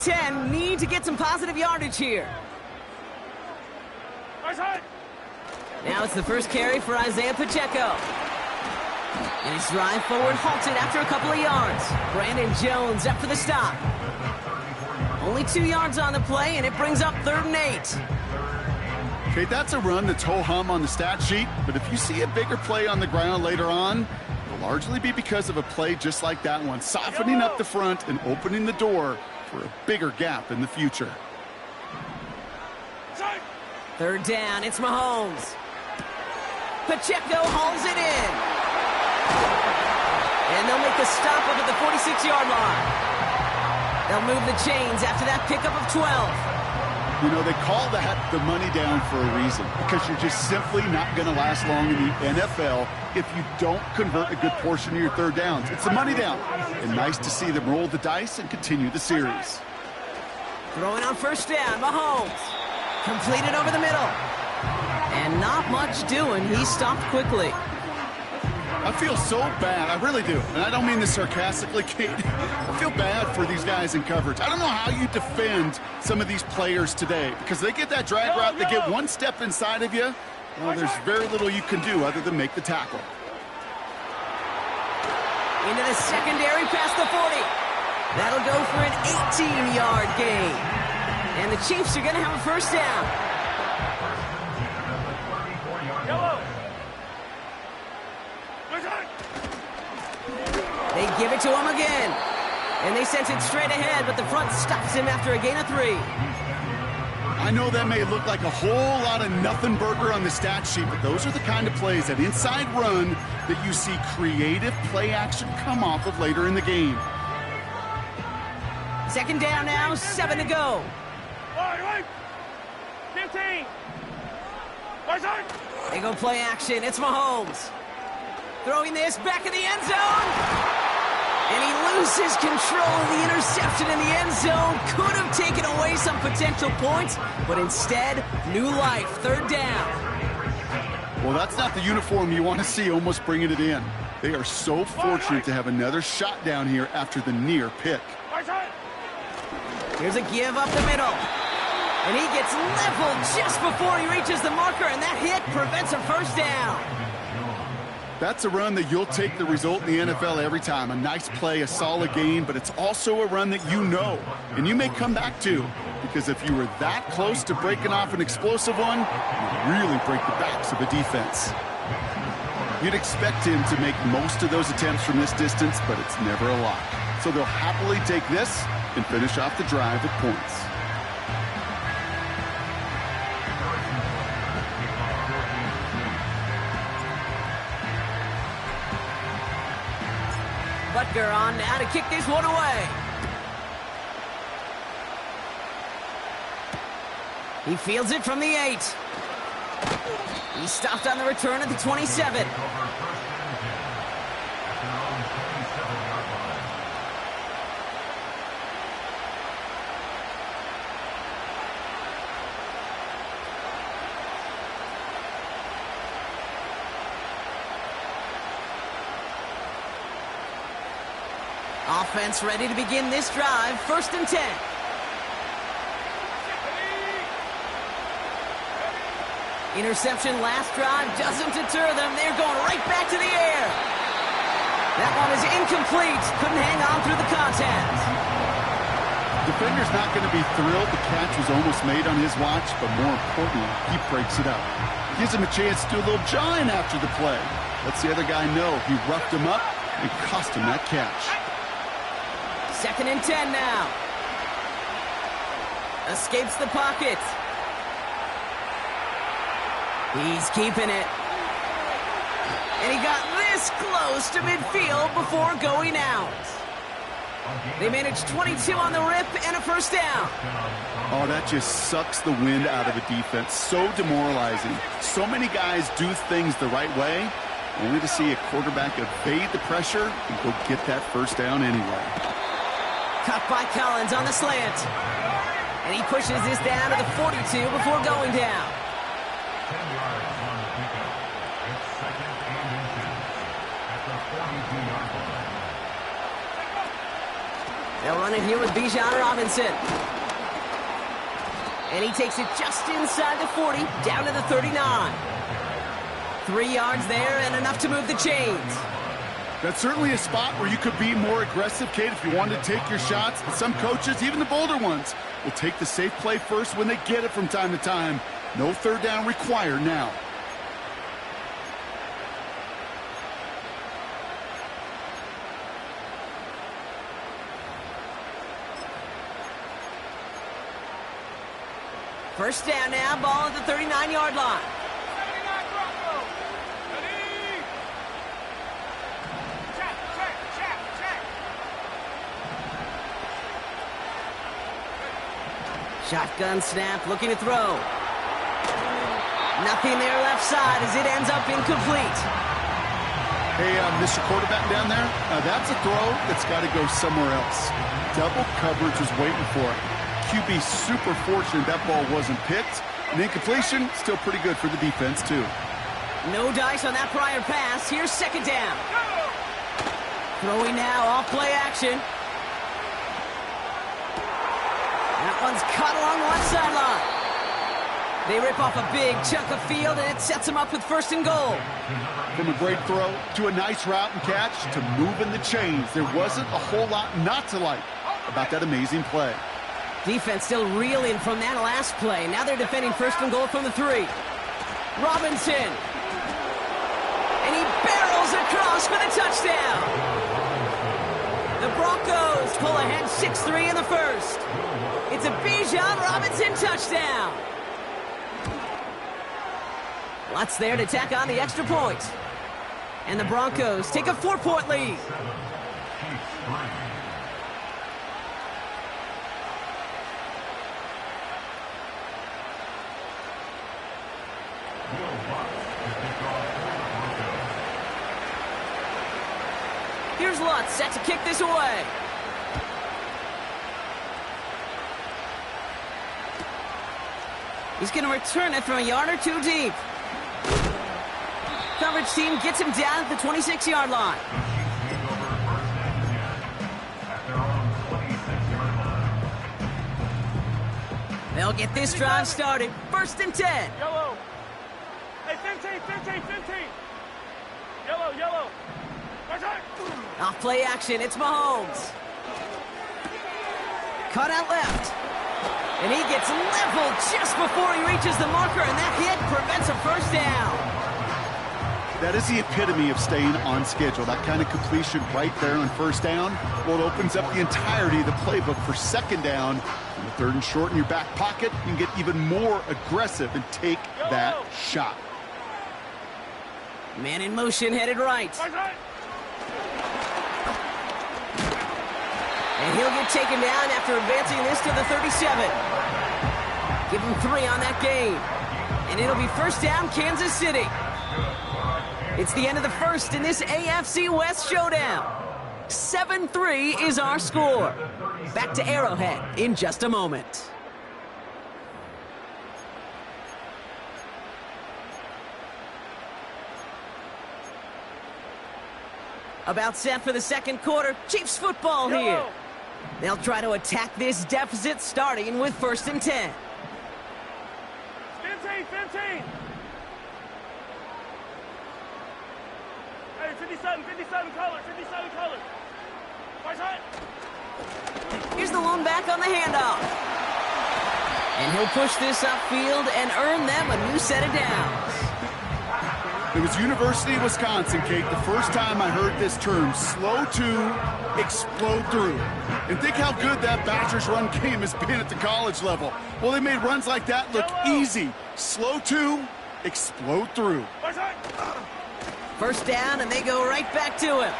10 need to get some positive yardage here. Now it's the first carry for Isaiah Pacheco. And his drive forward halted after a couple of yards. Brandon Jones up for the stop. Only 2 yards on the play, and it brings up 3rd and 8. Okay, that's a run that's ho-hum on the stat sheet, but if you see a bigger play on the ground later on, it'll largely be because of a play just like that one, softening up the front and opening the door for a bigger gap in the future. 3rd down, it's Mahomes. Pacheco hauls it in. And they'll make the stop up at the 46-yard line. They'll move the chains after that pickup of 12. You know, they call that the money down for a reason, because you're just simply not going to last long in the NFL if you don't convert a good portion of your 3rd downs. It's the money down. And nice to see them roll the dice and continue the series. Throwing on 1st down, Mahomes. Completed over the middle. And not much doing. He stopped quickly. I feel so bad. I really do. And I don't mean this sarcastically, Kate. I feel bad for these guys in coverage. I don't know how you defend some of these players today, because they get that drag route, they get one step inside of you. Well, there's very little you can do other than make the tackle. Into the secondary past the 40. That'll go for an 18-yard gain. And the Chiefs are going to have a 1st down. They give it to him again. And they sent it straight ahead, but the front stops him after a gain of 3. I know that may look like a whole lot of nothing burger on the stat sheet, but those are the kind of plays, that inside run, that you see creative play action come off of later in the game. 2nd down now, 7 to go. 15. They go play action. It's Mahomes. Throwing this back in the end zone. And he loses control of the interception in the end zone. Could have taken away some potential points, but instead, new life. 3rd down. Well, that's not the uniform you want to see almost bringing it in. They are so fortunate to have another shot down here after the near pick. Here's a give up the middle. And he gets leveled just before he reaches the marker, and that hit prevents a 1st down. That's a run that you'll take the result in the NFL every time. A nice play, a solid gain, but it's also a run that you know, and you may come back to, because if you were that close to breaking off an explosive one, you'd really break the backs of a defense. You'd expect him to make most of those attempts from this distance, but it's never a lock. So they'll happily take this and finish off the drive with points. Butker on now to kick this one away. He fields it from the 8. He stopped on the return at the 27. Offense ready to begin this drive. 1st and 10. Interception last drive doesn't deter them. They're going right back to the air. That one is incomplete. Couldn't hang on through the contact. Defender's not going to be thrilled the catch was almost made on his watch, but more importantly, he breaks it up. Gives him a chance to do a little jawing after the play. Lets the other guy know he roughed him up and cost him that catch. 2nd and 10 now. Escapes the pocket. He's keeping it. And he got this close to midfield before going out. They managed 22 on the rip and a 1st down. Oh, that just sucks the wind out of a defense. So demoralizing. So many guys do things the right way, only to see a quarterback evade the pressure and go get that 1st down anyway. Cut by Collins on the slant. And he pushes this down to the 42 before going down. They'll run it here with Bijan Robinson. And he takes it just inside the 40, down to the 39. 3 yards there and enough to move the chains. That's certainly a spot where you could be more aggressive, Kate, if you wanted to take your shots. But some coaches, even the bolder ones, will take the safe play first when they get it from time to time. No third down required now. First down now, ball at the 39-yard line. Shotgun snap, looking to throw. Nothing there left side as it ends up incomplete. Hey, Mr. Quarterback down there, that's a throw that's got to go somewhere else. Double coverage was waiting for it. QB super fortunate that ball wasn't picked. And incompletion, still pretty good for the defense, too. No dice on that prior pass. Here's second down. Throwing now, off play action. That one's caught along one sideline. They rip off a big chunk of field, and it sets them up with first and goal. From a great throw to a nice route and catch to moving the chains, there wasn't a whole lot not to like about that amazing play. Defense still reeling from that last play. Now they're defending first and goal from the 3. Robinson. And he barrels across for the touchdown. The Broncos pull ahead 6-3 in the first. It's a Bijan Robinson touchdown. Lots there to tack on the extra point. And the Broncos take a 4-point lead. Here's Lutz set to kick this away. He's going to return it from a yard or two deep. Coverage team gets him down at the 26-yard line. They'll get this drive started. First and 10. Yellow. Hey, 15. Yellow. Off play action, it's Mahomes. Cut out left. And he gets leveled just before he reaches the marker, and that hit prevents a first down. That is the epitome of staying on schedule. That kind of completion right there on first down. Well, it opens up the entirety of the playbook for second down. On the third and short in your back pocket, you can get even more aggressive and take that shot. Man in motion, headed right. And he'll get taken down after advancing this to the 37. Give him 3 on that game. And it'll be first down, Kansas City. It's the end of the first in this AFC West showdown. 7-3 is our score. Back to Arrowhead in just a moment. About set for the second quarter. Chiefs football here. They'll try to attack this deficit starting with first and 10. 15. Hey, 57 color. Here's the lone back on the handoff. And he'll push this upfield and earn them a new set of downs. It was University of Wisconsin, Kate, the first time I heard this term, slow to explode through. And think how good that Badgers run game has been at the college level. Well, they made runs like that look easy. Slow to explode through. First down, and they go right back to him.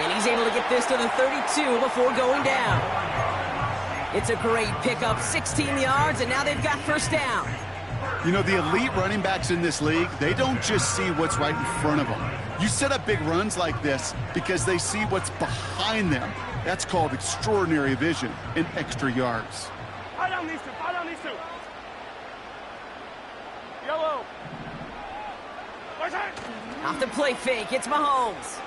And he's able to get this to the 32 before going down. It's a great pickup, 16 yards, and now they've got first down. You know, the elite running backs in this league, they don't just see what's right in front of them. You set up big runs like this because they see what's behind them. That's called extraordinary vision and extra yards. Fire down these two. Yellow. Off the play fake, it's Mahomes.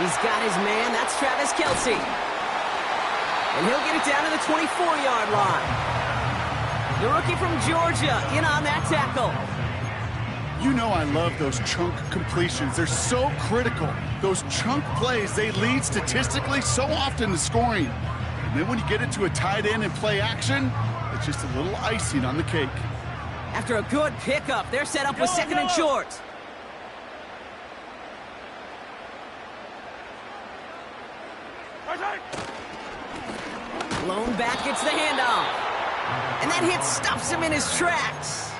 He's got his man. That's Travis Kelce. And he'll get it down to the 24-yard line. The rookie from Georgia in on that tackle. You know I love those chunk completions. They're so critical. Those chunk plays, they lead statistically so often to scoring. And then when you get it to a tight end and play action, it's just a little icing on the cake. After a good pickup, they're set up with second and short. Blown back gets the handoff. And that hit stops him in his tracks.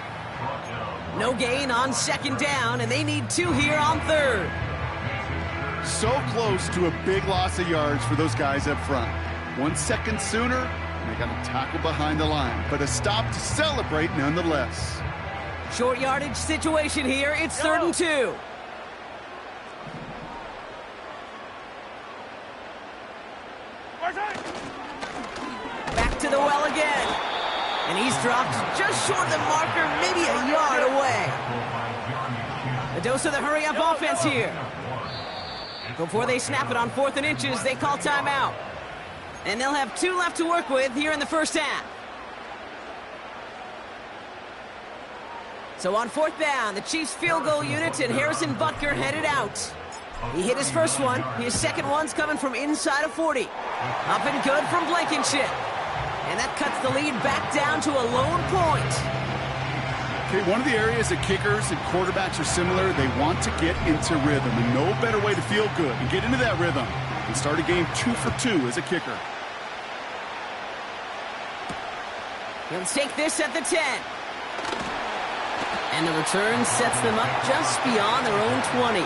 No gain on second down, and they need 2 here on third. So close to a big loss of yards for those guys up front. 1 second sooner, and they got a tackle behind the line, but a stop to celebrate nonetheless. Short yardage situation here. It's 3rd and 2. Back to the well again. And he's dropped just short of the marker, maybe a yard away. A dose of the hurry-up offense here. Before they snap it on 4th and inches, they call timeout. And they'll have 2 left to work with here in the first half. So on 4th down, the Chiefs field goal unit and Harrison Butker headed out. He hit his first one. His second one's coming from inside of 40. Up and good from Blankenship. And that cuts the lead back down to a lone point. Okay, one of the areas that kickers and quarterbacks are similar, they want to get into rhythm. And no better way to feel good and get into that rhythm and start a game 2 for 2 as a kicker. He'll take this at the 10. And the return sets them up just beyond their own 20.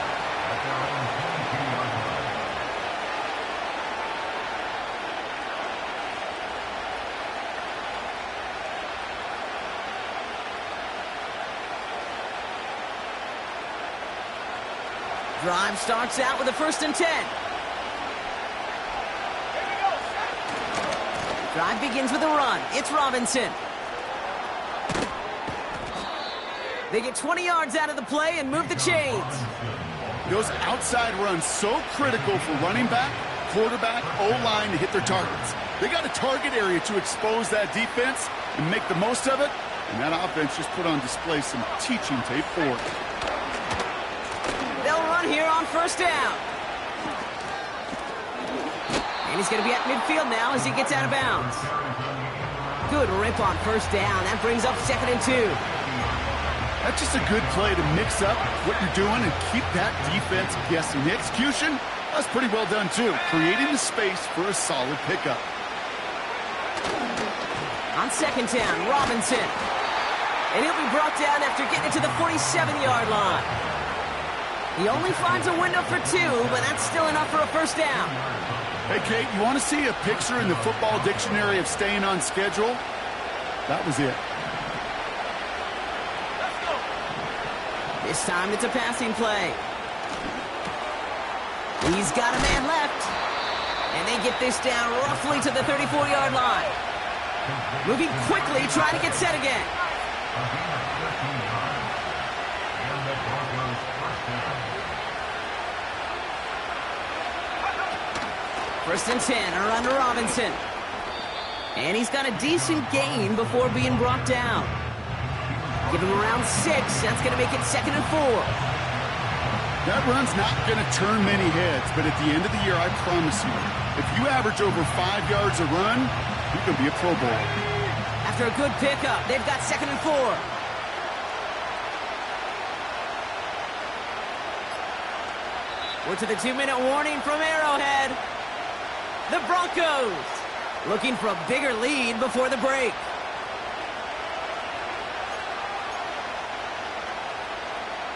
Drive starts out with a 1st and 10. Drive begins with a run. It's Robinson. They get 20 yards out of the play and move the chains. Those outside runs so critical for running back, quarterback, O-line to hit their targets. They got a target area to expose that defense and make the most of it. And that offense just put on display some teaching tape for it. They'll run here on 1st down. And he's going to be at midfield now as he gets out of bounds. Good rip on 1st down. That brings up 2nd and 2. That's just a good play to mix up what you're doing and keep that defense guessing. The execution, that's pretty well done too. Creating the space for a solid pickup. On 2nd down, Robinson. And he'll be brought down after getting it to the 47-yard line. He only finds a window for 2, but that's still enough for a 1st down. Hey, Kate, you want to see a picture in the football dictionary of staying on schedule? That was it. This time it's a passing play. He's got a man left. And they get this down roughly to the 34-yard line. Moving quickly, trying to get set again. First and 10, a run to Robinson. And he's got a decent gain before being brought down. Give him around 6. That's going to make it 2nd and 4. That run's not going to turn many heads, but at the end of the year, I promise you, if you average over 5 yards a run, you can be a Pro Bowler. After a good pickup, they've got 2nd and 4. We're to the 2-minute warning from Arrowhead. The Broncos looking for a bigger lead before the break.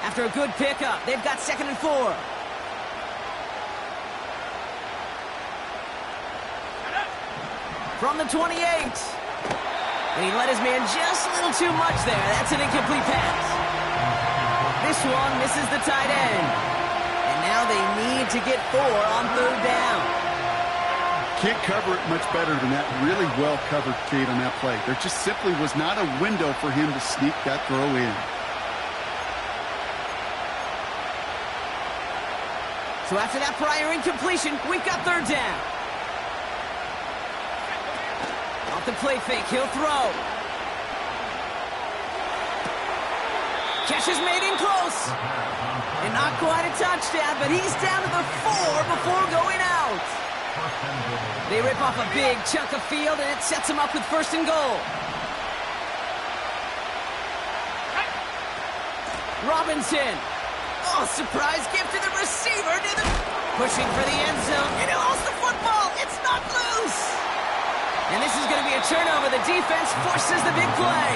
After a good pickup, they've got 2nd and 4. From the 28. And he let his man just a little too much there. That's an incomplete pass. This one misses the tight end. And now they need to get 4 on 3rd down. Can't cover it much better than that. Really well covered, Kate, on that play. There just simply was not a window for him to sneak that throw in. So after that prior incompletion, we've got third down. Off the play fake, he'll throw. Catch is made in close. And not quite a touchdown, but he's down to the 4 before going out. They rip off a big chunk of field, and it sets him up with first and goal. Robinson. Oh, surprise gift to the receiver. Pushing for the end zone, and he lost the football. It's not loose. And this is going to be a turnover. The defense forces the big play.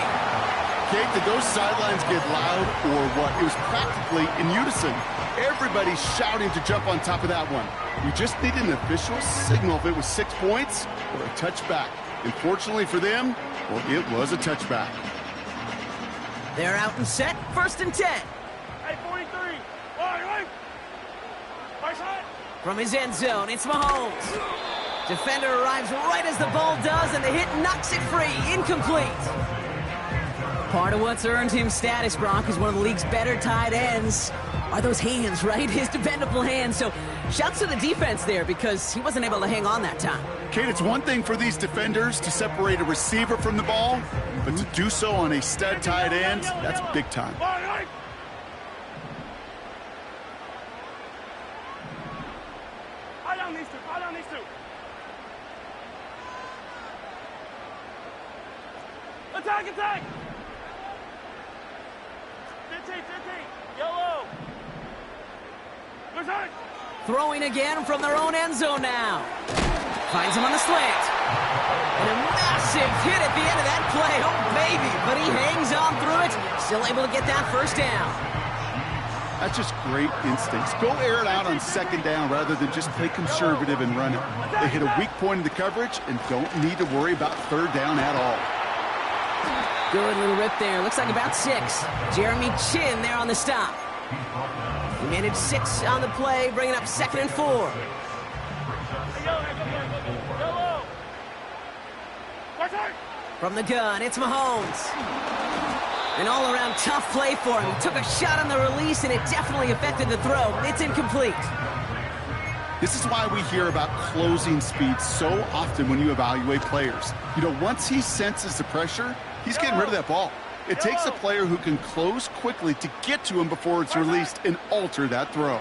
Kate, did those sidelines get loud or what? It was practically in unison. Everybody's shouting to jump on top of that one. We just needed an official signal if it was 6 points or a touchback. Unfortunately for them, well, it was a touchback. They're out and set, first and 10. Hey, 43. Right. Right side. From his end zone, it's Mahomes. Defender arrives right as the ball does, and the hit knocks it free. Incomplete. Part of what's earned him status, Gronk, is one of the league's better tight ends. Are those hands, right? His dependable hands. So shouts to the defense there because he wasn't able to hang on that time. Kate, it's one thing for these defenders to separate a receiver from the ball, but to do so on a stud tight end, that's big time. Right. Eye down these two. Attack. 15. Yellow. Good side. Throwing again from their own end zone now. Finds him on the slant. And a massive hit at the end of that play. Oh, baby. But he hangs on through it. Still able to get that first down. That's just great instincts. Go air it out on second down rather than just play conservative and run it. They hit a weak point in the coverage and don't need to worry about third down at all. Good little rip there. Looks like about 6. Jeremy Chin there on the stop. He managed 6 on the play, bringing up second and 4. Yellow. Right side. From the gun, it's Mahomes. An all-around tough play for him. He took a shot on the release, and it definitely affected the throw. It's incomplete. This is why we hear about closing speed so often when you evaluate players. You know, once he senses the pressure, he's getting rid of that ball. It takes a player who can close quickly to get to him before it's released and alter that throw.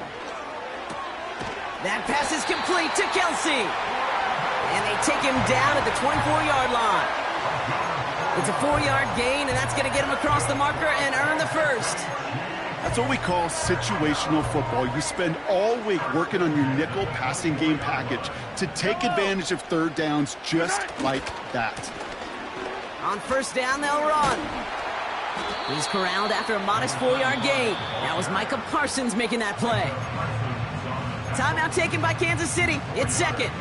That pass is complete to Kelsey. And they take him down at the 24-yard line. It's a 4-yard gain, and that's going to get him across the marker and earn the first. That's what we call situational football. You spend all week working on your nickel passing game package to take advantage of third downs just like that. On first down, they'll run. He's corralled after a modest 4-yard gain. That was Micah Parsons making that play. Timeout taken by Kansas City. It's second.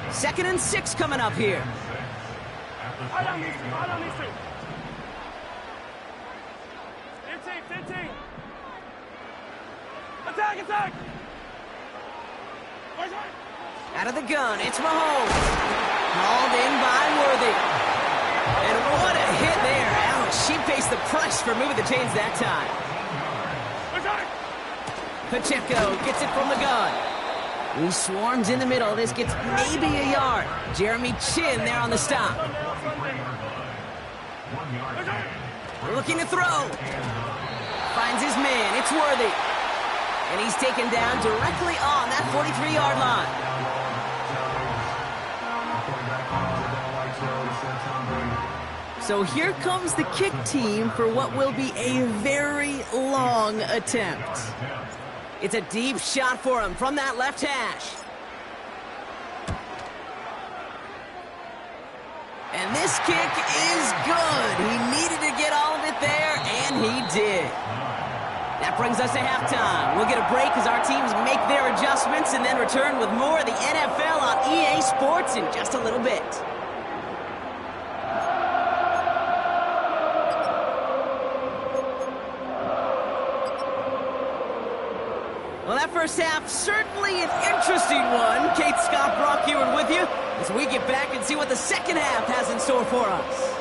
2nd and 6 coming up here. Eye down these two. 15. Attack. Right side. Out of the gun, it's Mahomes. Hauled in by Worthy. And what a hit there. Ouch, she faced the price for moving the chains that time. Right side. Pacheco gets it from the gun. He swarms in the middle. This gets maybe a yard. Jeremy Chin there on the stop. Looking to throw. Finds his man. It's Worthy. And he's taken down directly on that 43-yard line. So here comes the kick team for what will be a very long attempt. It's a deep shot for him from that left hash. And this kick is good. He needed to get all of it there, and he did. That brings us to halftime. We'll get a break as our teams make their adjustments and then return with more of the NFL on EA Sports in just a little bit. Well, that first half, certainly an interesting one. Kate Scott Brock here with you as we get back and see what the second half has in store for us.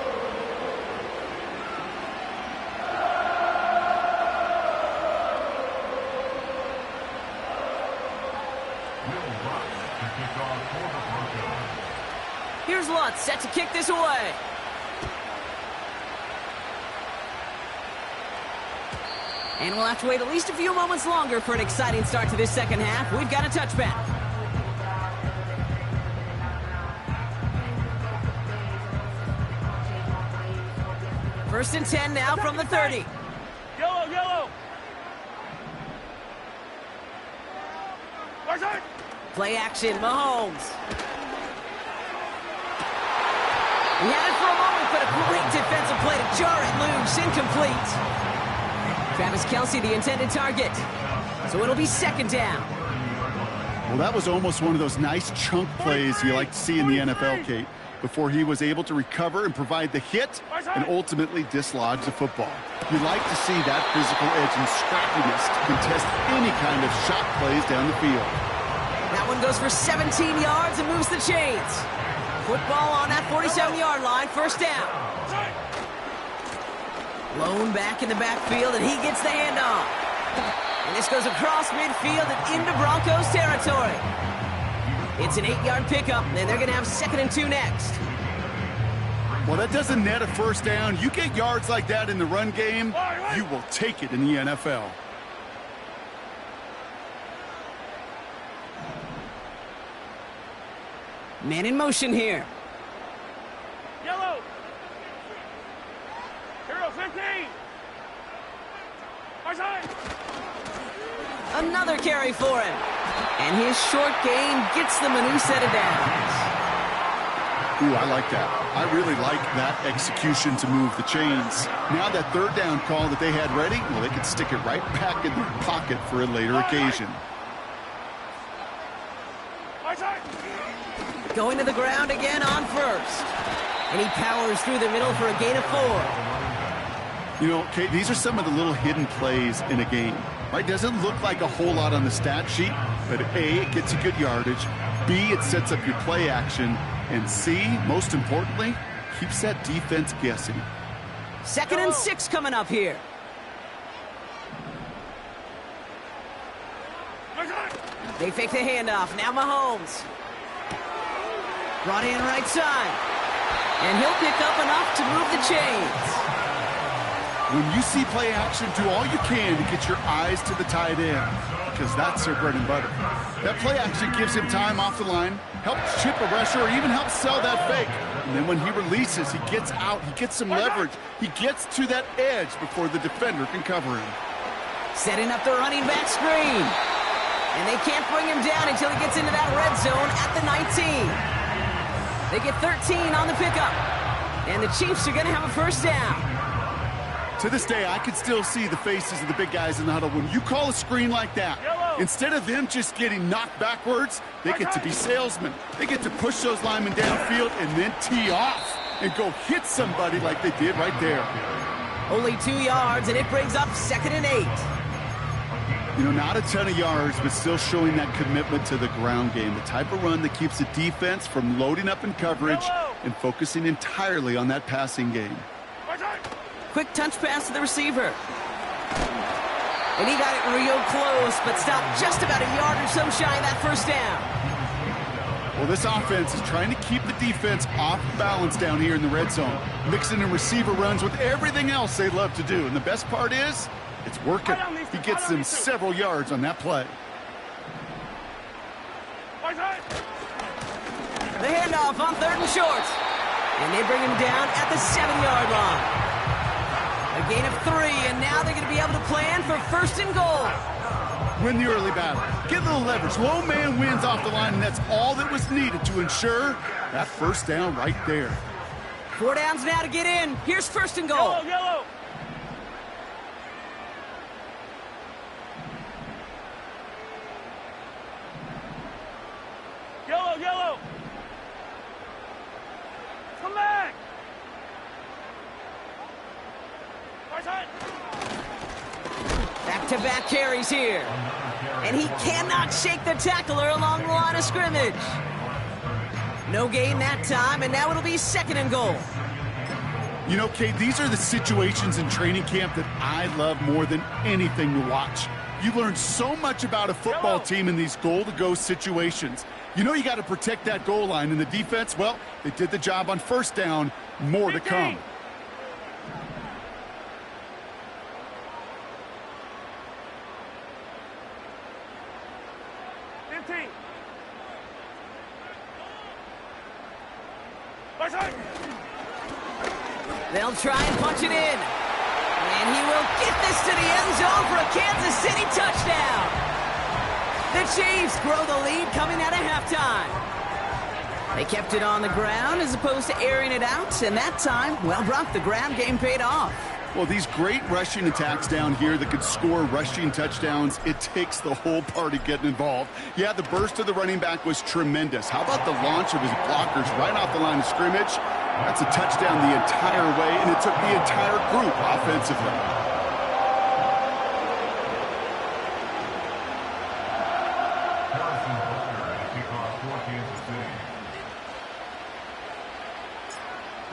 Here's Lutz, set to kick this away. And we'll have to wait at least a few moments longer for an exciting start to this second half. We've got a touchback. First and 10 now from the 30. Yellow, yellow. Right. Play action, Mahomes. He had it for a moment, but a great defensive play to jar it loose. Incomplete. Travis Kelce, the intended target. So it'll be second down. Well, that was almost one of those nice chunk plays you like to see in the NFL, Kate, before he was able to recover and provide the hit and ultimately dislodge the football. You like to see that physical edge and scrappiness to contest any kind of shot plays down the field. That one goes for 17 yards and moves the chains. Football on that 47-yard line, first down. Lone back in the backfield, and he gets the handoff. And this goes across midfield and into Broncos territory. It's an 8-yard pickup, and they're going to have 2nd and 2 next. Well, that doesn't net a first down. You get yards like that in the run game, you will take it in the NFL. Man in motion here. Yellow. Hero 15. Right side. Another carry for him. And his short game gets them a new set of downs. Ooh, I like that. I really like that execution to move the chains. Now that third down call that they had ready, well, they could stick it right back in their pocket for a later occasion. Right side. Going to the ground again on first. And he powers through the middle for a gain of 4. You know, Kate, these are some of the little hidden plays in a game, right? Doesn't look like a whole lot on the stat sheet, but A, it gets you good yardage. B, it sets up your play action. And C, most importantly, keeps that defense guessing. 2nd and 6 coming up here. Right side. They fake the handoff. Now Mahomes. Brought in right side. And he'll pick up enough to move the chains. When you see play action, do all you can to get your eyes to the tight end, because that's their bread and butter. That play action gives him time off the line, helps chip a rusher, or even helps sell that fake. And then when he releases, he gets out, he gets some leverage. He gets to that edge before the defender can cover him. Setting up the running back screen. And they can't bring him down until he gets into that red zone at the 19. They get 13 on the pickup. And the Chiefs are going to have a first down. To this day, I can still see the faces of the big guys in the huddle. When you call a screen like that, instead of them just getting knocked backwards, they get to be salesmen. They get to push those linemen downfield and then tee off and go hit somebody like they did right there. Only 2 yards, and it brings up 2nd and 8. You know, not a ton of yards, but still showing that commitment to the ground game. The type of run that keeps the defense from loading up in coverage and focusing entirely on that passing game. Quick touch pass to the receiver. And he got it real close, but stopped just about a yard or so shy of that first down. Well, this offense is trying to keep the defense off balance down here in the red zone, mixing in receiver runs with everything else they love to do. And the best part is, it's working. He gets them several yards on that play. The handoff on 3rd and short. And they bring him down at the 7-yard line. A gain of 3, and now they're going to be able to plan for 1st and goal. Win the early battle. Get a little leverage. Low man wins off the line, and that's all that was needed to ensure that first down right there. 4 downs now to get in. Here's 1st and goal. Yellow. Yellow. Come back. Back-to-back carries here. And he cannot shake the tackler along the line of scrimmage. No gain that time, and now it'll be 2nd and goal. You know, Kate, these are the situations in training camp that I love more than anything to watch. You learn so much about a football team in these goal-to-go situations. You know you got to protect that goal line, and the defense, well, they did the job on first down. More to come. 15. They'll try and punch it in. And he will get this to the end zone for a Kansas City touchdown. The Chiefs grow the lead coming out of halftime. They kept it on the ground as opposed to airing it out, and that time, well, Brock, the ground game paid off. Well, these great rushing attacks down here that could score rushing touchdowns, it takes the whole party getting involved. Yeah, the burst of the running back was tremendous. How about the launch of his blockers right off the line of scrimmage? That's a touchdown the entire way, and it took the entire group offensively.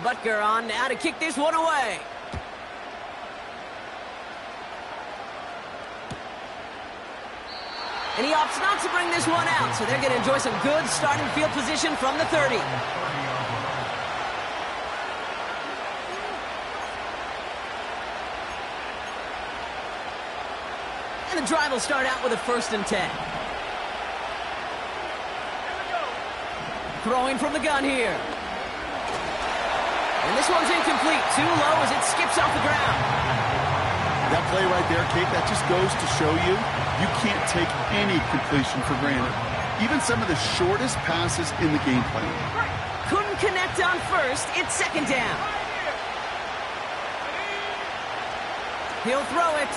Butker on now to kick this one away. And he opts not to bring this one out, so they're going to enjoy some good starting field position from the 30. And the drive will start out with a 1st and 10. Throwing from the gun here. And this one's incomplete. Too low as it skips off the ground. That play right there, Kate, that just goes to show you can't take any completion for granted. Even some of the shortest passes in the game plan. Couldn't connect on 1st. It's 2nd down. He'll throw it.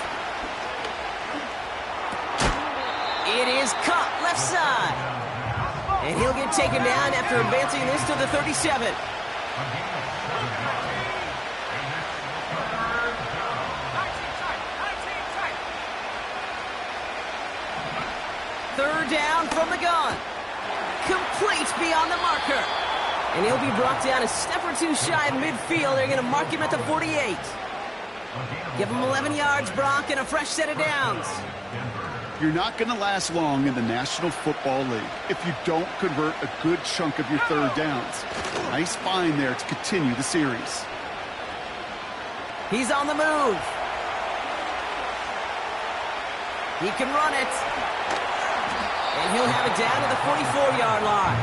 It is caught left side. And he'll get taken down after advancing this to the 37. Third down from the gun. Complete beyond the marker. And he'll be brought down a step or two shy of midfield. They're going to mark him at the 48. Give him 11 yards, Brock, and a fresh set of downs. You're not going to last long in the National Football League if you don't convert a good chunk of your third downs. Nice find there to continue the series. He's on the move. He can run it. And he'll have it down to the 44-yard line.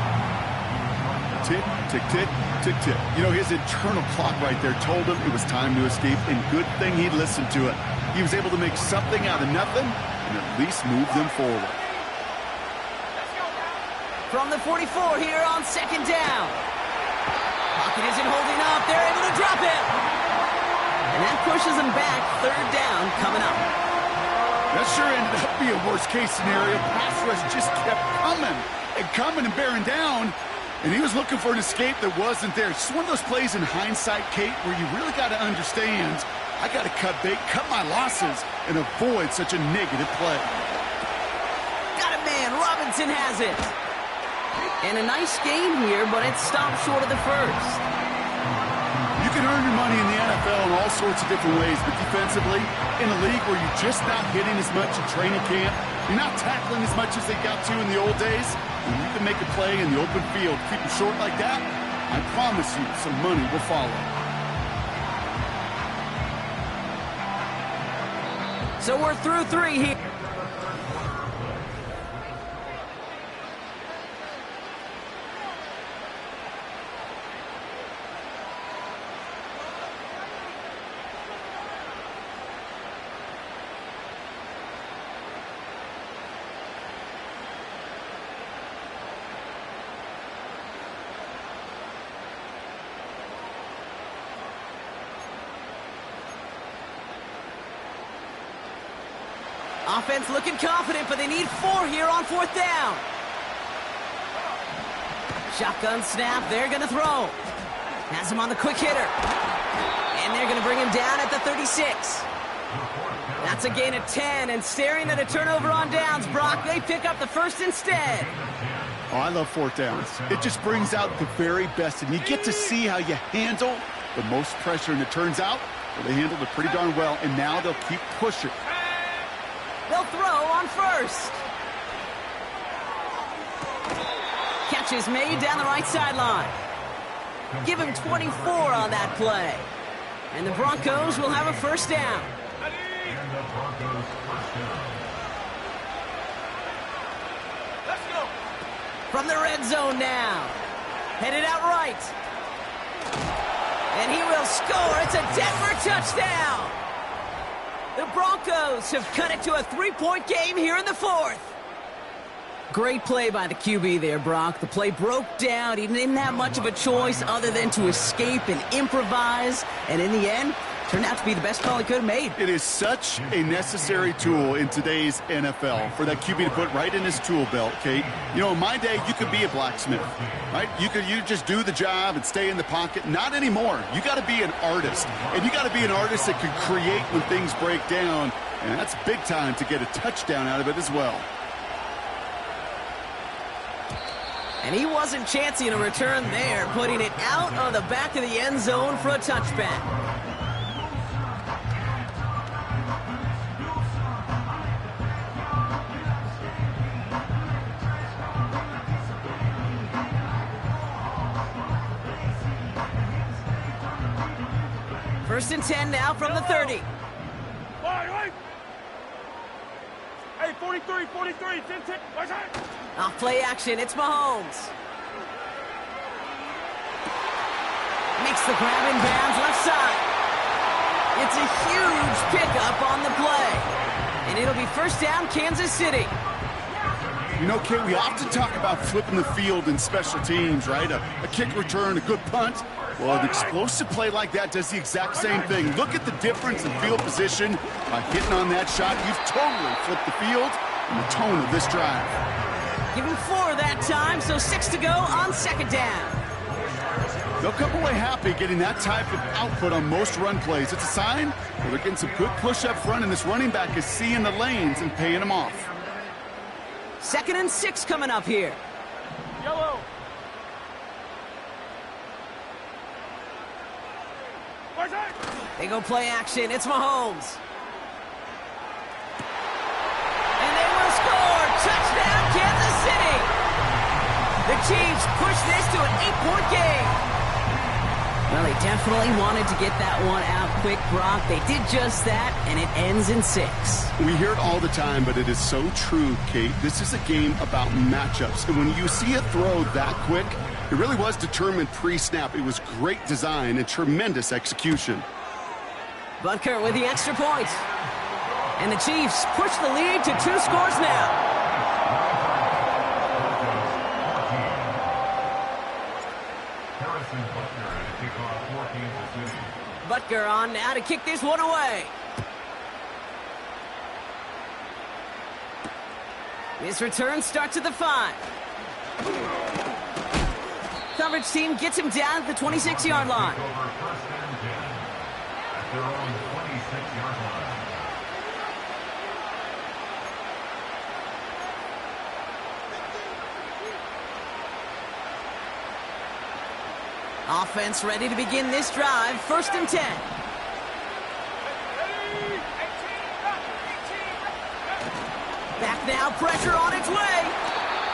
Tick, tick, tick, tick, tick. You know, his internal clock right there told him it was time to escape, and good thing he listened to it. He was able to make something out of nothing and at least move them forward. From the 44 here on 2nd down. Pocket isn't holding up. They're able to drop it. And that pushes them back. 3rd down coming up. That sure ended up being a worst-case scenario. Pass rush just kept coming and bearing down, and he was looking for an escape that wasn't there. It's just one of those plays in hindsight, Kate, where you really got to understand, I got to cut bait, cut my losses, and avoid such a negative play. Got it, man. Robinson has it. And a nice game here, but it stopped short of the 1st. You can earn your money in the NFL in all sorts of different ways, but defensively, in a league where you're just not hitting as much in training camp, you're not tackling as much as they got to in the old days, and you can make a play in the open field, keep them short like that, I promise you some money will follow. So we're through 3 here. Offense looking confident, but they need 4 here on 4th down. Shotgun snap, they're going to throw. Has him on the quick hitter. And they're going to bring him down at the 36. That's a gain of 10, and staring at a turnover on downs, Brock, they pick up the 1st instead. Oh, I love 4th downs. It just brings out the very best, and you get to see how you handle the most pressure, and it turns out well, they handled it pretty darn well, and now they'll keep pushing. They'll throw on 1st. catch is made down the right sideline. Give him 24 on that play. And the Broncos will have a first down. Let's go. From the red zone now. Headed out right. And he will score. It's a Denver touchdown. The Broncos have cut it to a 3-point game here in the fourth. Great play by the QB there, Brock. The play broke down. He didn't have much of a choice other than to escape and improvise. And in the end, turned out to be the best call he could have made. It is such a necessary tool in today's NFL for that QB to put right in his tool belt, Kate. You know, in my day, you could be a blacksmith, right? You just do the job and stay in the pocket. Not anymore. You got to be an artist. And you got to be an artist that can create when things break down. And that's big time to get a touchdown out of it as well. And he wasn't chancing a return there, putting it out of the back of the end zone for a touchback. First and 10 now from the 30. Right. Hey, 43, 10, right side. Off play action, it's Mahomes. Makes the grab in bounds left side. It's a huge pickup on the play. And it'll be first down, Kansas City. You know, Kate, we often talk about flipping the field in special teams, right? A kick return, a good punt. Well, an explosive play like that does the exact same thing. Look at the difference in field position. By hitting on that shot, you've totally flipped the field and the tone of this drive. Give him 4 that time, so 6 to go on second down. They'll come away happy getting that type of output on most run plays. It's a sign that they're getting some good push up front, and this running back is seeing the lanes and paying them off. 2nd and 6 coming up here. Yellow. Right side. They go play action. It's Mahomes. And they will score. Touchdown, Kansas City. The Chiefs push this to an 8-point game. Well, they definitely wanted to get that one out quick, Brock. They did just that, and it ends in 6. We hear it all the time, but it is so true, Kate. This is a game about matchups. And when you see a throw that quick, it really was determined pre-snap. It was great design and tremendous execution. Butker with the extra point. And the Chiefs push the lead to 2 scores now. Butker on now to kick this one away. His return starts at the 5. Coverage team gets him down at the 26-yard line. Offense ready to begin this drive. 1st and 10. Back now, pressure on its way.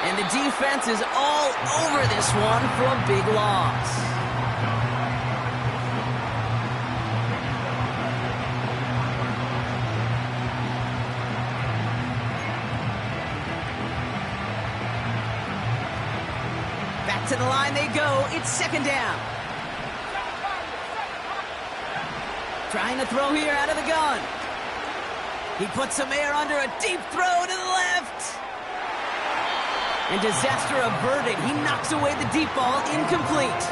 And the defense is all over this one for a big loss. Back to the line they go. It's 2nd down. Trying to throw here out of the gun. He puts some air under a deep throw to the left. And disaster averted. He knocks away the deep ball, incomplete.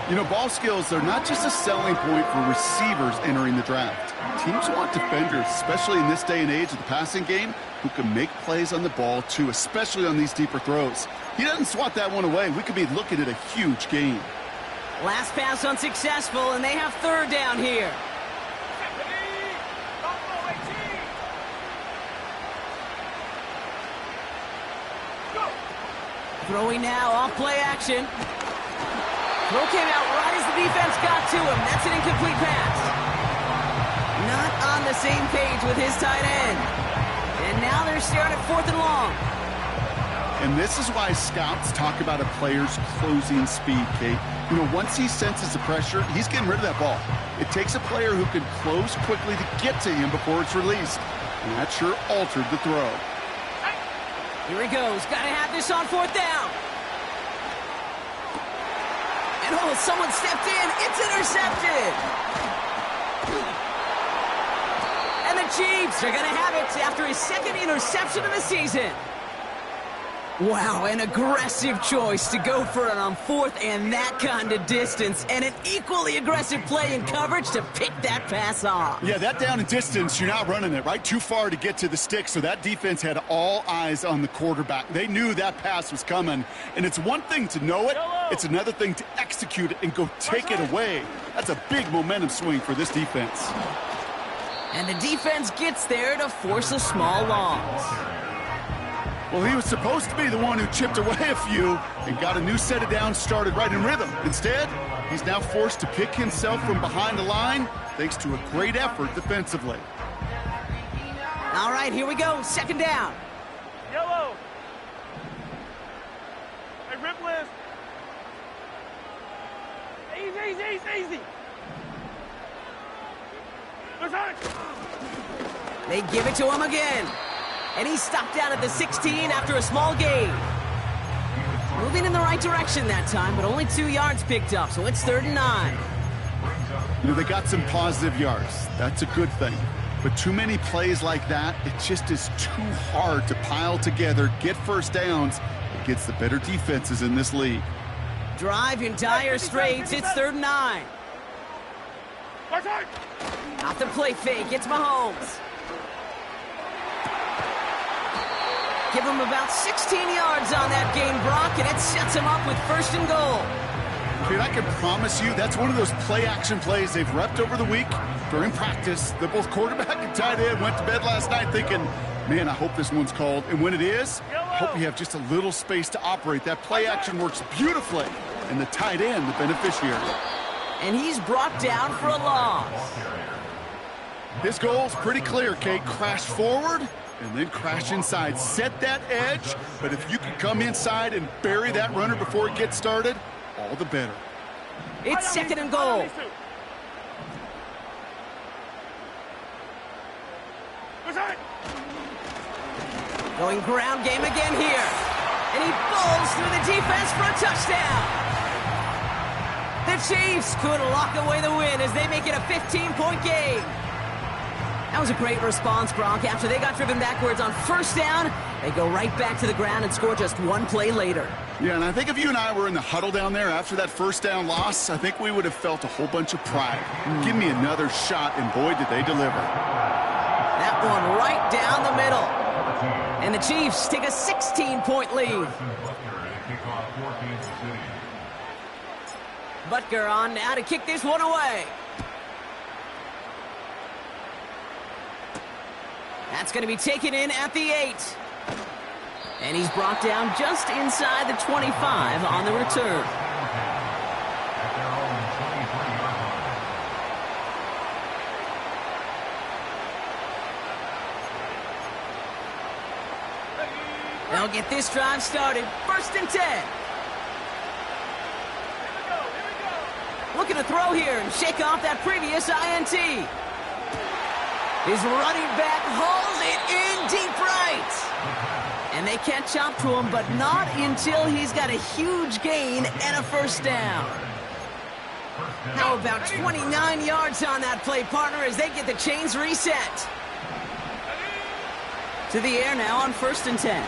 You know, ball skills, they're not just a selling point for receivers entering the draft. Teams want defenders, especially in this day and age of the passing game, who can make plays on the ball too, especially on these deeper throws. He doesn't swat that one away. We could be looking at a huge game. Last pass unsuccessful, and they have 3rd down here. Throwing now, off play action. Throw came out right as the defense got to him. That's an incomplete pass. Not on the same page with his tight end. And now they're staring at 4th and long. And this is why scouts talk about a player's closing speed, Kate. You know, once he senses the pressure, he's getting rid of that ball. It takes a player who can close quickly to get to him before it's released. And that sure altered the throw. Here he goes. Got to have this on 4th down. And oh, someone stepped in. It's intercepted. And the Chiefs are going to have it after his 2nd interception of the season. Wow, an aggressive choice to go for it on 4th and that kind of distance, and an equally aggressive play in coverage to pick that pass off. Yeah, that down and distance, you're not running it, right? Too far to get to the stick, so that defense had all eyes on the quarterback. They knew that pass was coming, and it's one thing to know it, it's another thing to execute it and go take it away. That's a big momentum swing for this defense. And the defense gets there to force a small loss. Well, he was supposed to be the one who chipped away a few and got a new set of downs started right in rhythm. Instead, he's now forced to pick himself from behind the line thanks to a great effort defensively. All right, here we go. 2nd down. Yellow. Hey, rip list. Easy. They give it to him again. And he's stopped down at the 16 after a small gain. Moving in the right direction that time, but only 2 yards picked up, so it's 3rd and 9. You know, they got some positive yards. That's a good thing. But too many plays like that, it just is too hard to pile together, get 1st downs against the better defenses in this league. Drive in dire straits, it's 3rd and 9. Off the play fake, it's Mahomes. Give him about 16 yards on that gain, Brock, and it sets him up with 1st and goal. Dude, I can promise you that's one of those play-action plays they've repped over the week during practice. That both quarterback and tight end went to bed last night thinking, man, I hope this one's called. And when it is, I hope you have just a little space to operate. That play-action works beautifully, and the tight end, the beneficiary. And he's brought down for a loss. His goal's pretty clear, Kate. Crash forward and then crash inside. Set that edge, but if you can come inside and bury that runner before it gets started, all the better. It's 2nd and goal. Going ground game again here. And he falls through the defense for a touchdown. The Chiefs could lock away the win as they make it a 15-point game. That was a great response, Gronk. After they got driven backwards on 1st down, they go right back to the ground and score just 1 play later. Yeah, and I think if you and I were in the huddle down there after that 1st down loss, I think we would have felt a whole bunch of pride. Give me another shot, and boy, did they deliver. That one right down the middle. And the Chiefs take a 16-point lead. Butker on now to kick this one away. That's going to be taken in at the 8. And he's brought down just inside the 25 on the return. They'll get this drive started. 1st and 10. Looking to throw here and shake off that previous INT. His running back hauls it in deep right. And they catch up to him, but not until he's got a huge gain and a 1st down. How about 29 yards on that play, partner, as they get the chains reset. To the air now on 1st and 10.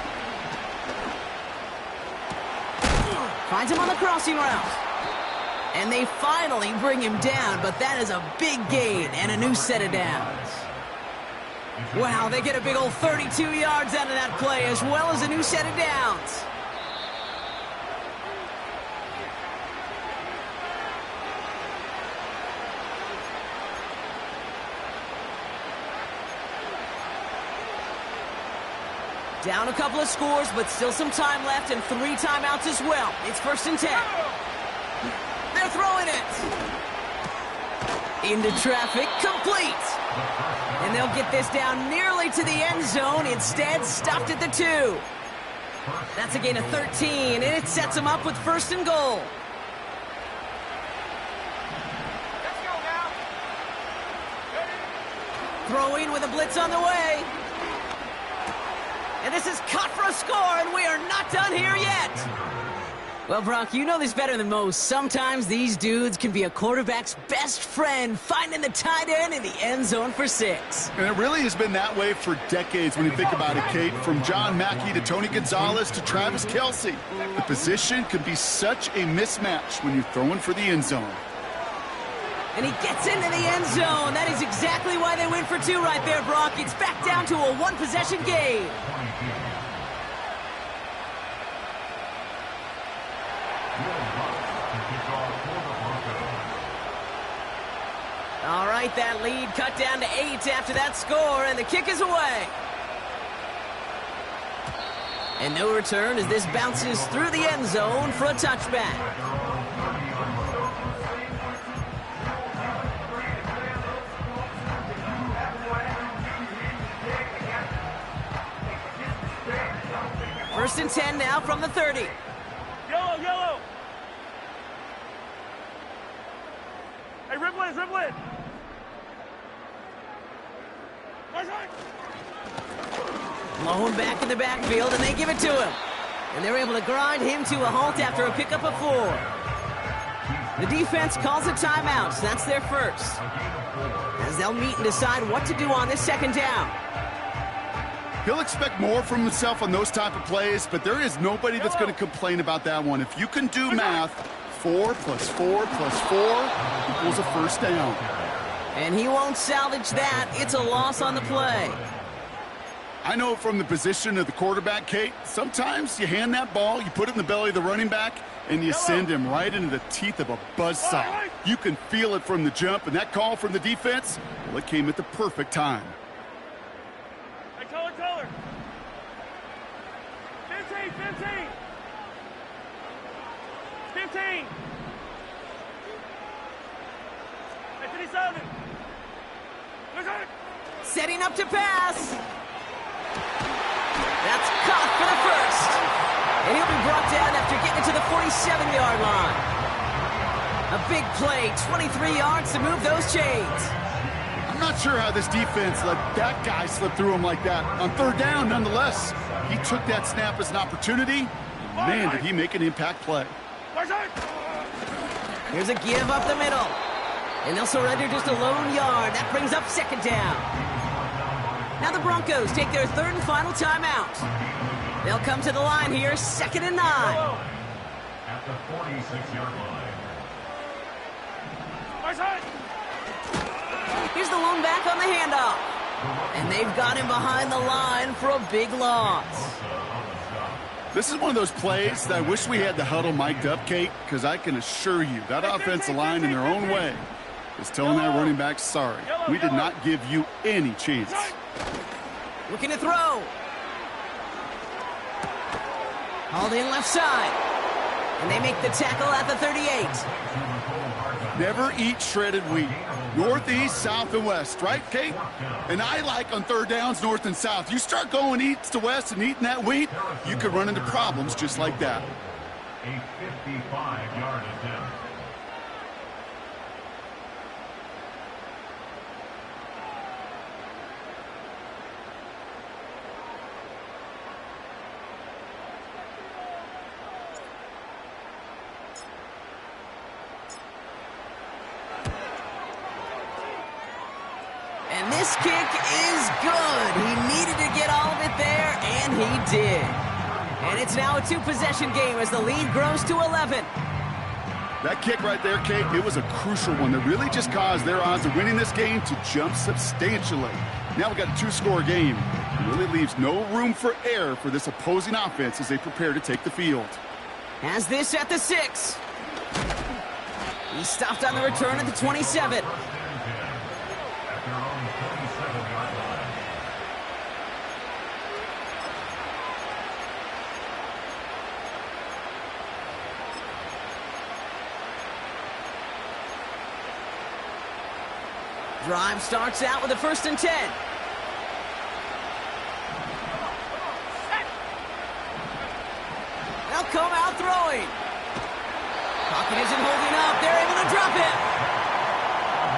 Finds him on the crossing route. And they finally bring him down, but that is a big gain and a new set of downs. Wow, they get a big old 32 yards out of that play, as well as a new set of downs. Down a couple of scores, but still some time left and 3 timeouts as well. It's 1st and 10. They're throwing it. Into traffic, complete. And they'll get this down nearly to the end zone. Instead, stopped at the 2. That's a gain of 13, and it sets them up with first and goal. Let's go now. Throwing with a blitz on the way. And this is cut for a score, and we are not done here yet. Well, Brock, you know this better than most. Sometimes these dudes can be a quarterback's best friend, finding the tight end in the end zone for 6. And it really has been that way for decades when you think about it, Kate. From John Mackey to Tony Gonzalez to Travis Kelce. The position can be such a mismatch when you're throwing for the end zone. And he gets into the end zone. That is exactly why they win for 2 right there, Brock. It's back down to a 1-possession game. All right, that lead cut down to 8 after that score, and the kick is away. And no return as this bounces through the end zone for a touchback. First and 10 now from the 30. Yellow, yellow. Hey, Riplet, Riplet. Blown back in the backfield, and they give it to him. And they're able to grind him to a halt after a pickup of 4. The defense calls a timeout, so that's their first. As they'll meet and decide what to do on this second down. He'll expect more from himself on those type of plays, but there is nobody that's going to complain about that one. If you can do math, 4 plus 4 plus 4 equals a first down. And he won't salvage that. It's a loss on the play. I know from the position of the quarterback, Kate, sometimes you hand that ball, you put it in the belly of the running back, and you send him right into the teeth of a buzzsaw. You can feel it from the jump, and that call from the defense, well, it came at the perfect time. Hey, color. 15, 15. 15. Hey, 57. Look at it. Setting up to pass. That's caught for the first. And he'll be brought down after getting to the 47-yard line. A big play, 23 yards to move those chains. I'm not sure how this defense let that guy slip through him like that. On third down, nonetheless, he took that snap as an opportunity. Man, did he make an impact play. Here's a give up the middle. And they'll surrender just a lone yard. That brings up second down. Now the Broncos take their third and final timeout. They'll come to the line here, 2nd and 9. At the 46-yard line. Here's the lone back on the handoff. And they've got him behind the line for a big loss. This is one of those plays that I wish we had the huddle mic'd up, Kate, because I can assure you that offensive line in their own way is telling that running back, sorry, we did not give you any chance. Looking to throw. Hauled in left side. And they make the tackle at the 38. Never eat shredded wheat. Northeast, south, and west, right, Kate? And I like on third downs, north and south. You start going east to west and eating that wheat, you could run into problems just like that. A 55-yard attempt. And this kick is good. He needed to get all of it there, and he did. And it's now a 2-possession game as the lead grows to 11. That kick right there, Kate, it was a crucial one that really just caused their odds of winning this game to jump substantially. Now we've got a 2-score game. It really leaves no room for error for this opposing offense as they prepare to take the field. Has this at the 6. He stopped on the return at the 27. At their own 27-yard line. Drive starts out with a 1st and 10. pocket isn't holding up. They're able to drop it.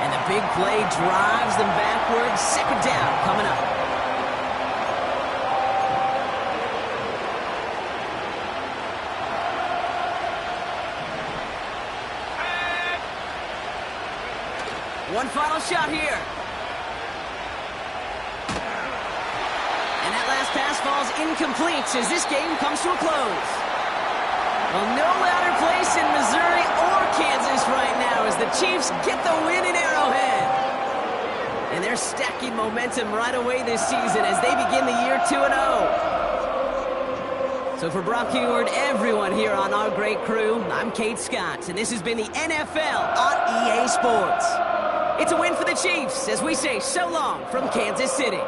And the big play drives them backwards. Second down coming up. One final shot here. And that last pass falls incomplete as this game comes to a close. Well, no louder place in Missouri or Kansas right now as the Chiefs get the win in Arrowhead. And they're stacking momentum right away this season as they begin the year 2-0. So for Brock Heward, everyone here on our great crew, I'm Kate Scott, and this has been the NFL on EA Sports. It's a win for the Chiefs as we say so long from Kansas City.